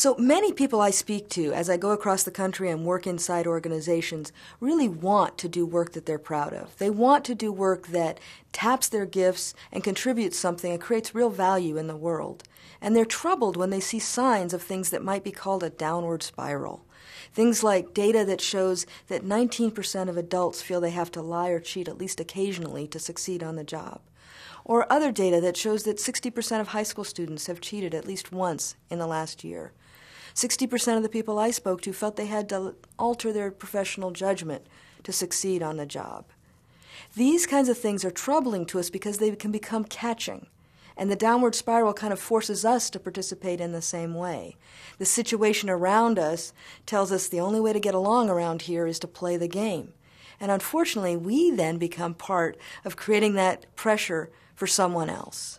So many people I speak to as I go across the country and work inside organizations really want to do work that they're proud of. They want to do work that taps their gifts and contributes something and creates real value in the world. And they're troubled when they see signs of things that might be called a downward spiral. Things like data that shows that 19% of adults feel they have to lie or cheat at least occasionally to succeed on the job. Or other data that shows that 60% of high school students have cheated at least once in the last year. 60% of the people I spoke to felt they had to alter their professional judgment to succeed on the job. These kinds of things are troubling to us because they can become catching. And the downward spiral kind of forces us to participate in the same way. The situation around us tells us the only way to get along around here is to play the game. And unfortunately, we then become part of creating that pressure for someone else.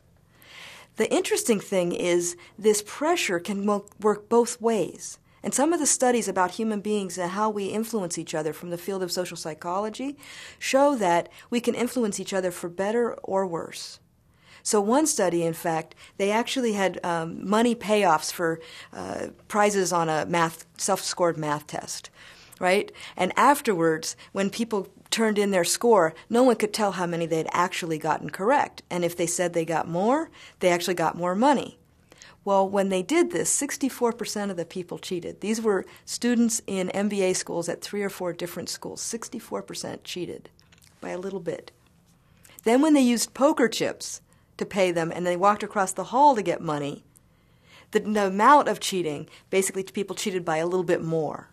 The interesting thing is this pressure can work both ways. And some of the studies about human beings and how we influence each other from the field of social psychology show that we can influence each other for better or worse. So one study, in fact, they actually had money payoffs for prizes on a self-scored math test, right? And afterwards, when people turned in their score, no one could tell how many they'd actually gotten correct. And if they said they got more, they actually got more money. Well, when they did this, 64% of the people cheated. These were students in MBA schools at 3 or 4 different schools. 64% cheated by a little bit. Then when they used poker chips to pay them and they walked across the hall to get money, the amount of cheating, basically people cheated by a little bit more,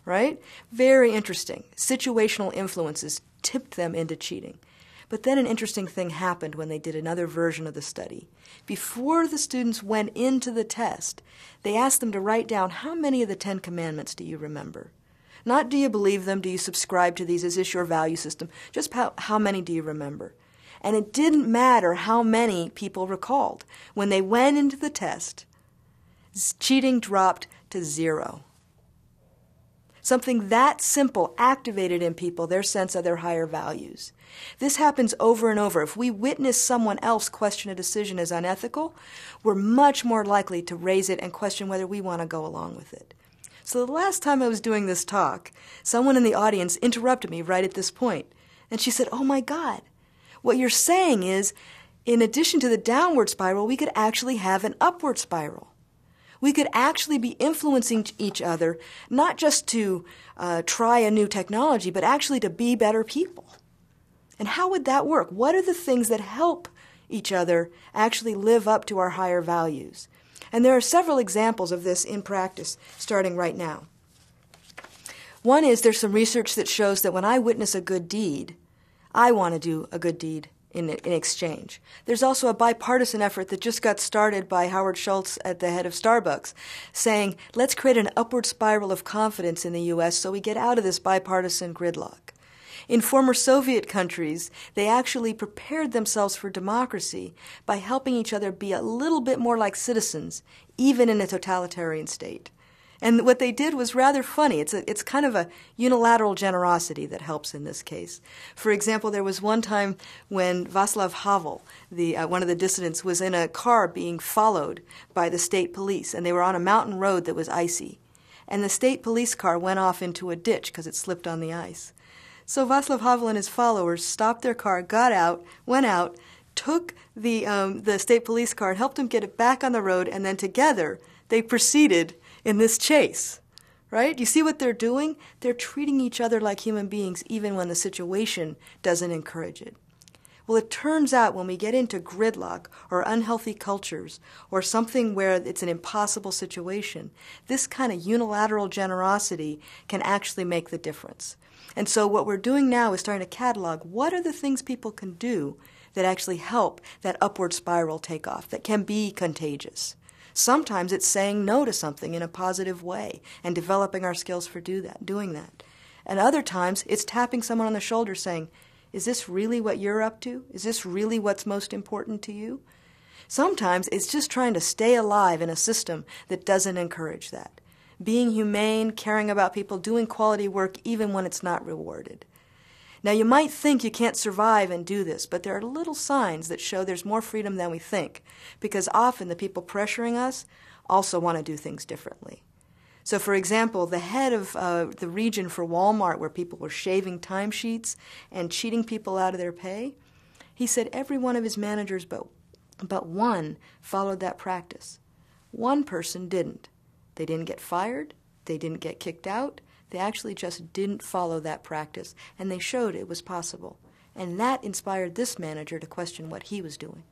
right? Very interesting. Situational influences tipped them into cheating. But then an interesting thing happened when they did another version of the study. Before the students went into the test, they asked them to write down how many of the 10 Commandments do you remember? Not do you believe them, do you subscribe to these, is this your value system? Just how many do you remember? And it didn't matter how many people recalled. When they went into the test, cheating dropped to 0. Something that simple activated in people their sense of their higher values. This happens over and over. If we witness someone else question a decision as unethical, we're much more likely to raise it and question whether we want to go along with it. So the last time I was doing this talk, someone in the audience interrupted me right at this point. And she said, "Oh my God, what you're saying is, in addition to the downward spiral, we could actually have an upward spiral. We could actually be influencing each other, not just to try a new technology, but actually to be better people." And how would that work? What are the things that help each other actually live up to our higher values? And there are several examples of this in practice, starting right now. One is there's some research that shows that when I witness a good deed, I want to do a good deed in exchange. There's also a bipartisan effort that just got started by Howard Schultz at the head of Starbucks, saying, let's create an upward spiral of confidence in the U.S. so we get out of this bipartisan gridlock. In former Soviet countries, they actually prepared themselves for democracy by helping each other be a little bit more like citizens, even in a totalitarian state. And what they did was rather funny. It's kind of a unilateral generosity that helps in this case. For example, there was one time when Václav Havel, one of the dissidents, was in a car being followed by the state police, and they were on a mountain road that was icy. And the state police car went off into a ditch because it slipped on the ice. So Václav Havel and his followers stopped their car, got out, went out, took the state police car and helped them get it back on the road, and then together they proceeded in this chase, right? You see what they're doing? They're treating each other like human beings even when the situation doesn't encourage it. Well, it turns out when we get into gridlock or unhealthy cultures or something where it's an impossible situation, this kind of unilateral generosity can actually make the difference. And so what we're doing now is starting to catalog what are the things people can do that actually help that upward spiral take off, that can be contagious. Sometimes it's saying no to something in a positive way and developing our skills for doing that. And other times it's tapping someone on the shoulder saying, is this really what you're up to? Is this really what's most important to you? Sometimes it's just trying to stay alive in a system that doesn't encourage that. Being humane, caring about people, doing quality work even when it's not rewarded. Now you might think you can't survive and do this, but there are little signs that show there's more freedom than we think, because often the people pressuring us also want to do things differently. So, for example, the head of the region for Walmart, where people were shaving timesheets and cheating people out of their pay, he said every one of his managers but one followed that practice. One person didn't. They didn't get fired. They didn't get kicked out. They actually just didn't follow that practice, and they showed it was possible. And that inspired this manager to question what he was doing.